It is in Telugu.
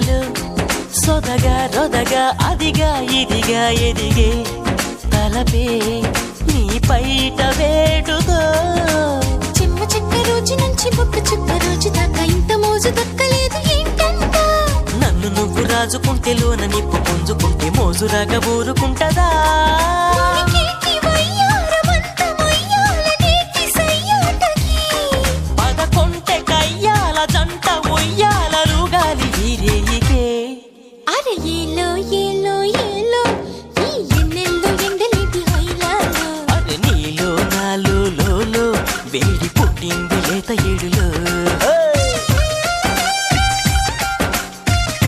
ఏలో సొదగా రొదగా అదిగా ఇదిగా ఎదిగే తలపే నీ పైట వేడుతో చిమ్మ చెక్క రోజు నుంచి బొక్క చుక్క రోజు దాకా ఇంత మోజు దక్కలేదు ఏంటంట. నన్ను నువ్వు రాజుకుంటే లోన నిప్పు పుంజుకుంటే మోజురాగా ఊరుకుంటదా. పదకొంటె కయ్యాల జంట ఉయ్యాలలుగాలి వీరేయికే. అరే ఏలో ఏలో ఏలో ఈ ఎన్నెల్లో ఎండలేటి హైలాలో. అరే నీలో నాలో లోలో వేడి పుట్టింది లేత ఏడులో.